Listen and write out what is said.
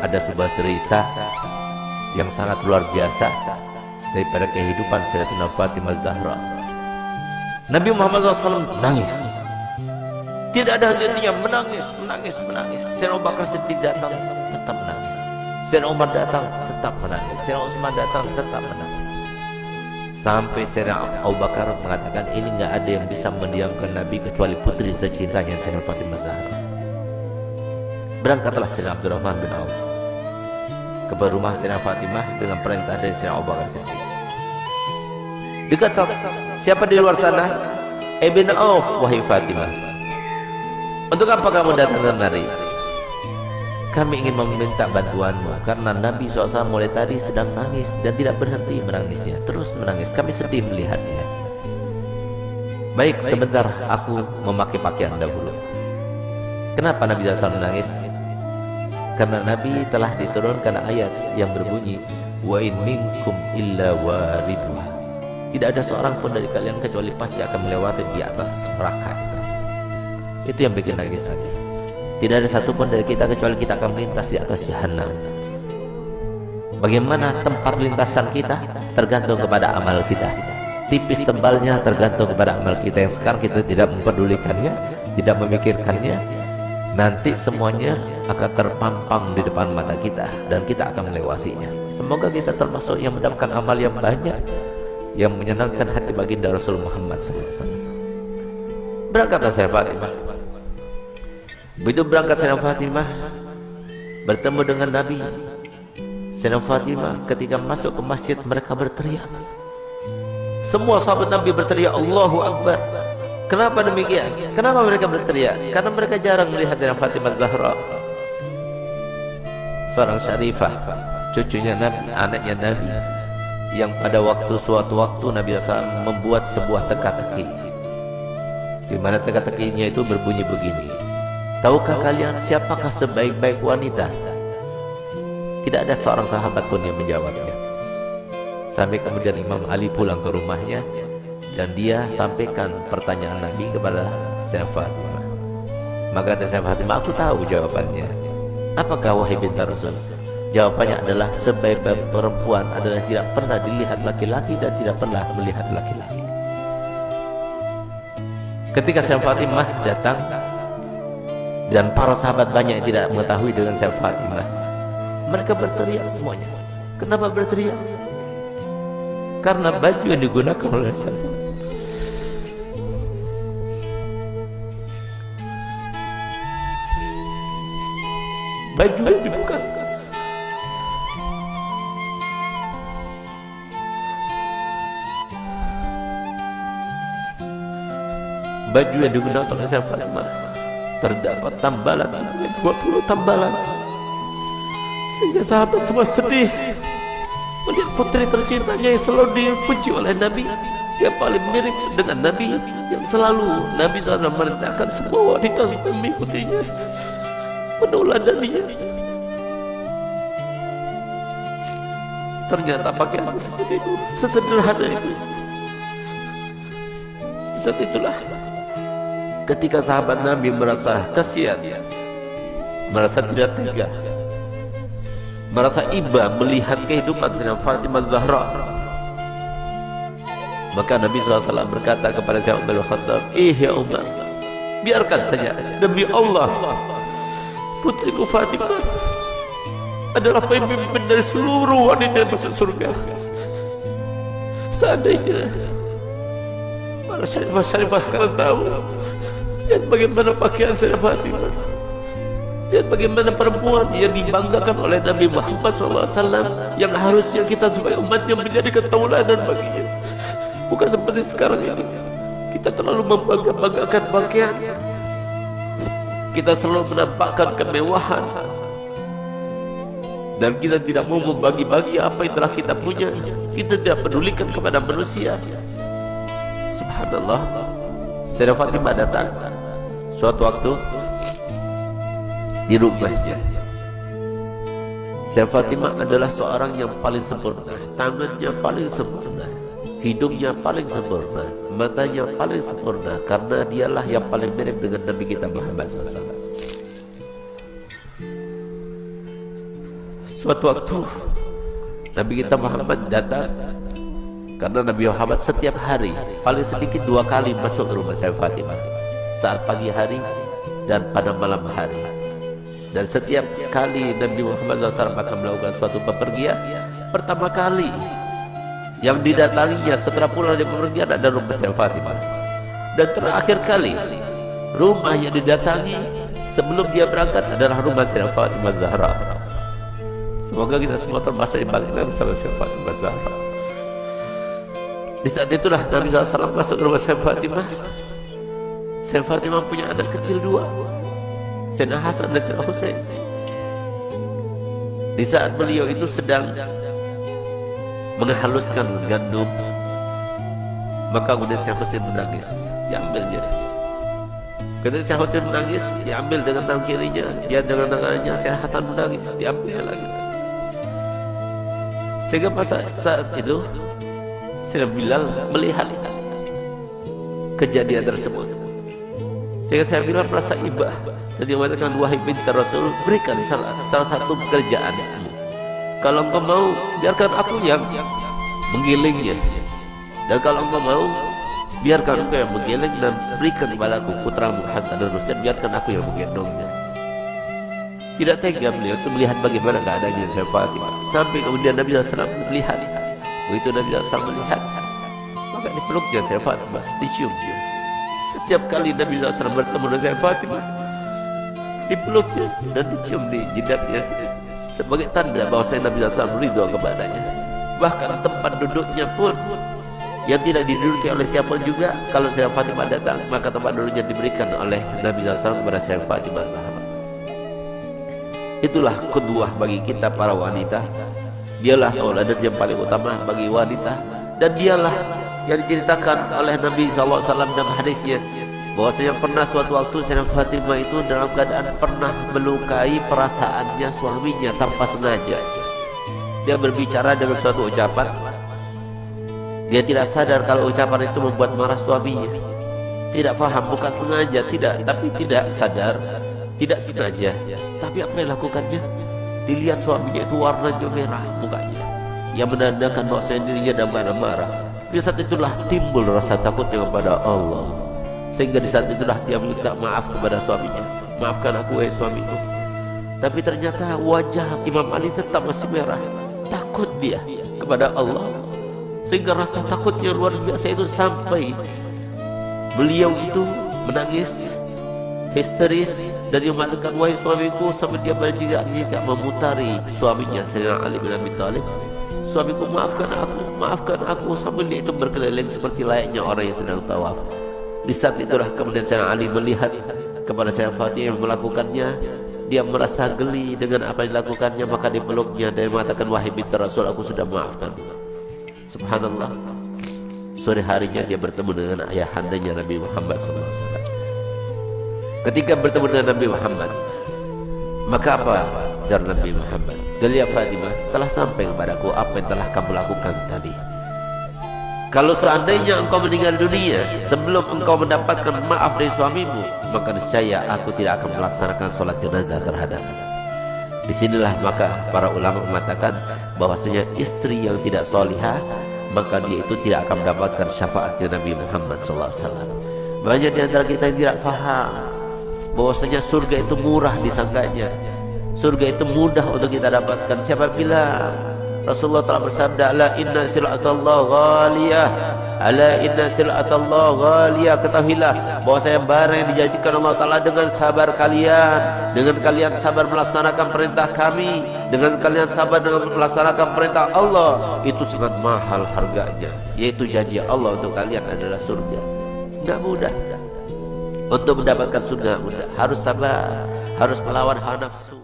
ada sebuah cerita yang sangat luar biasa daripada kehidupan Sayyidatina Fatimah Zahra. Nabi Muhammad SAW menangis, tidak ada henti-hentinya, menangis. Sayyidina Abu Bakar Siddiq datang, tetap menangis. Sayyidina Umar datang, tetap menangis. Sayyidina Utsman datang, tetap menangis. Sampai Sayyidina Abu Bakar mengatakan, ini nggak ada yang bisa mendiamkan Nabi kecuali putri tercintanya Sayyidatina Fatimah Zahra. Berangkatlah Sayyidina Abdurrahman bin Auf ke rumah Sayyidatina Fatimah dengan perintah dari Sayyidina Abu Bakar Siddiq. Dikata, siapa di luar sana? Ibn Auf, wahai Fatimah. Untuk apa kamu datang kemari? Kami ingin meminta bantuanmu karena Nabi SAW mulai tadi sedang nangis dan tidak berhenti menangisnya, terus menangis. Kami sedih melihatnya. Baik, sebentar aku memakai pakaian dahulu. Kenapa Nabi SAW menangis? Karena Nabi telah diturunkan ayat yang berbunyi, wa in minkum illa wariduha. Tidak ada seorang pun dari kalian kecuali pasti akan melewati di atas neraka itu. Itu yang bikin nangis Nabi. Tidak ada satupun dari kita kecuali kita akan melintas di atas jahanam. Bagaimana tempat lintasan kita tergantung kepada amal kita. Tipis tebalnya tergantung kepada amal kita yang sekarang kita tidak mempedulikannya, tidak memikirkannya. Nanti semuanya akan terpampang di depan mata kita dan kita akan melewatinya. Semoga kita termasuk yang mendapatkan amal yang banyak, yang menyenangkan hati baginda Rasul Muhammad SAW. Berangkatlah Sayyidatina Fatimah. Begitu berangkat Sayyidatina Fatimah bertemu dengan Nabi. Sayyidatina Fatimah ketika masuk ke masjid, mereka berteriak. Semua sahabat Nabi berteriak Allahu Akbar. Kenapa demikian? Kenapa mereka berteriak? Karena mereka jarang melihat Sayyidatina Fatimah Zahra, seorang syarifah, cucunya Nabi, anaknya Nabi, yang pada suatu waktu Nabi SAW membuat sebuah teka-teki, di mana teka-tekinya itu berbunyi begini. Tahukah kalian siapakah sebaik-baik wanita? Tidak ada seorang sahabat pun yang menjawabnya. Sampai kemudian Imam Ali pulang ke rumahnya dan dia sampaikan pertanyaan Nabi kepada Sayyidatina Fatimah. Maka Sayyidatina Fatimah, aku tahu jawabannya. Apakah wahai binti Rasul? Jawabannya adalah sebaik-baik perempuan adalah tidak pernah dilihat laki-laki dan tidak pernah melihat laki-laki. Ketika Sayyidatina Fatimah datang dan para sahabat banyak yang tidak mengetahui dengan Sayyidatina Fatimah, mereka berteriak semuanya. Kenapa berteriak? Karena baju yang digunakan oleh saya, baju yang dibuka, baju yang digunakan oleh Sayyidatina Fatimah terdapat tambalan sebanyak 20 tambalan, sehingga sahabat semua sedih melihat putri tercintanya yang selalu dipuji oleh Nabi, yang paling mirip dengan Nabi, yang selalu Nabi SAW merendahkan semua wanita supaya mengikutinya, meneladaninya. Ternyata pakaian seperti itu, sesederhana itu. Saat itulah ketika sahabat Nabi merasa kasihan, merasa tidak tega, merasa iba melihat kehidupan Sayyidatina Fatimah Zahra, maka Nabi SAW berkata kepada Sayyidina Umar bin Khattab, ya Umar, biarkan saja, demi Allah putriku Fatimah adalah pemimpin dari seluruh wanita yang masuk surga. Seandainya para syarifah sekarang tahu, lihat bagaimana pakaian Sayyidatina Fatimah, lihat bagaimana perempuan yang dibanggakan oleh Nabi Muhammad SAW, yang harusnya kita sebagai umatnya menjadi tauladan baginya. Bukan seperti sekarang ini, kita terlalu membanggakan pakaian, kita selalu menampakkan kemewahan, dan kita tidak mau membagi-bagi apa yang telah kita punya. Kita tidak pedulikan kepada manusia. Subhanallah, Sayyidatina Fatimah datang suatu waktu di rumahnya. Sayyidatina Fatimah adalah seorang yang paling sempurna, tangannya paling sempurna, hidungnya paling sempurna, matanya paling sempurna, karena dialah yang paling mirip dengan Nabi kita Muhammad SAW. Suatu waktu Nabi kita Muhammad datang, karena Nabi Muhammad setiap hari paling sedikit 2 kali masuk ke rumah saya Fatimah, saat pagi hari dan pada malam hari. Dan setiap kali Nabi Muhammad SAW akan melakukan suatu bepergian, pertama kali yang didatanginya setelah pulang dari bepergian ada rumah saya Fatimah. Dan terakhir kali rumah yang didatangi sebelum dia berangkat adalah rumah saya Fatimah Zahra. Semoga kita semua termasuk yang bagian bersama saya Fatimah Zahra. Di saat itulah Nabi SAW masuk ke rumah saya Fatimah. Saya Fatimah punya anak kecil 2, Sayyidina Hasan dan Sayyidina Husain. Di saat beliau itu sedang menghaluskan gandum, maka kemudian Sayyidina Husain menangis, diambilnya. Ketika Sayyidina Husain menangis, diambil dengan tangan kirinya, dia dengan tangannya. Sayyidina Hasan menangis, diambil lagi. Sehingga pada saat itu Sayyidina Bilal melihat kejadian tersebut, sehingga saya Bilal merasa ibah dan dia mengatakan, wahai binti Rasul, berikan salah satu pekerjaan. Kalau engkau mau, biarkan aku yang menggilingnya, dan kalau engkau mau, biarkan engkau yang menggiling dan berikan kepadaku putramu Hasan dan Husain, biarkan aku yang menggendongnya. Tidak tega beliau itu melihat bagaimana keadaannya saya Fatimah, sampai kemudian Nabi SAW melihat. Begitu Nabi SAW melihat, maka dipeluknya saya Fatimah, diciumnya. Setiap kali Nabi SAW bertemu dengan saya Fatimah, dipeluknya dan dicium di jidatnya sebagai tanda bahwa saya Nabi SAW ridho kepadanya. Bahkan tempat duduknya pun yang tidak diduduki oleh siapa juga, kalau saya Fatimah datang, maka tempat duduknya diberikan oleh Nabi SAW kepada saya Fatimah Zahra. Itulah kedua bagi kita para wanita. Dialah tauladan yang paling utama bagi wanita, dan dialah yang diceritakan oleh Nabi SAW dalam hadisnya, bahwasanya pernah suatu waktu Sayyidah Fatimah itu dalam keadaan pernah melukai perasaannya suaminya tanpa sengaja. Dia berbicara dengan suatu ucapan, dia tidak sadar kalau ucapan itu membuat marah suaminya. Tidak paham, bukan sengaja, tidak, tapi tidak sadar, tidak sengaja. Tapi apa yang lakukannya? Dilihat suaminya itu warnanya merah mukanya, yang menandakan bahwa dirinya dalam keadaan marah. Di saat itulah timbul rasa takutnya kepada Allah, sehingga di saat itulah dia minta maaf kepada suaminya. Maafkan aku, wahai suamiku. Tapi ternyata wajah Imam Ali tetap masih merah. Takut dia kepada Allah, sehingga rasa takutnya luar biasa itu sampai beliau itu menangis histeris dan dia mengatakan, wahai suamiku, sampai dia berjika memutari suaminya Sayyidina Ali bin Abi Thalib, suamiku maafkan aku, sambil dia itu berkeliling seperti layaknya orang yang sedang tawaf. Di saat itulah kemudian Sayyidina Ali melihat kepada Sayyidina Fatimah yang melakukannya, dia merasa geli dengan apa yang dilakukannya, maka dipeluknya dan mengatakan, wahai binti Rasul, aku sudah maafkan. Subhanallah, sore harinya dia bertemu dengan ayahandanya Nabi Muhammad SAW. Ketika bertemu dengan Nabi Muhammad, maka apa ujar Nabi Muhammad? Ya Fatimah, telah sampai kepadaku apa yang telah kamu lakukan tadi. Kalau seandainya engkau meninggal dunia sebelum engkau mendapatkan maaf dari suamimu, maka niscaya aku tidak akan melaksanakan sholat jenazah terhadapmu. Disinilah maka para ulama mengatakan bahwasanya istri yang tidak solihah, maka dia itu tidak akan mendapatkan syafaatnya Nabi Muhammad SAW. Banyak di antara kita yang tidak faham bahwasanya surga itu murah disangkanya, surga itu mudah untuk kita dapatkan. Siapa bilang? Rasulullah telah bersabda, ala inna sil'atallah ghaliyah, ala inna sil'atallah ghaliyah. Ketahuilah bahwasanya barang yang dijanjikan Allah Ta'ala dengan sabar kalian, dengan kalian sabar melaksanakan perintah kami, dengan kalian sabar dengan melaksanakan perintah Allah, itu sangat mahal harganya, yaitu janji Allah untuk kalian adalah surga. Tidak mudah untuk mendapatkan surga, mudah. Harus sabar, harus melawan hawa nafsu.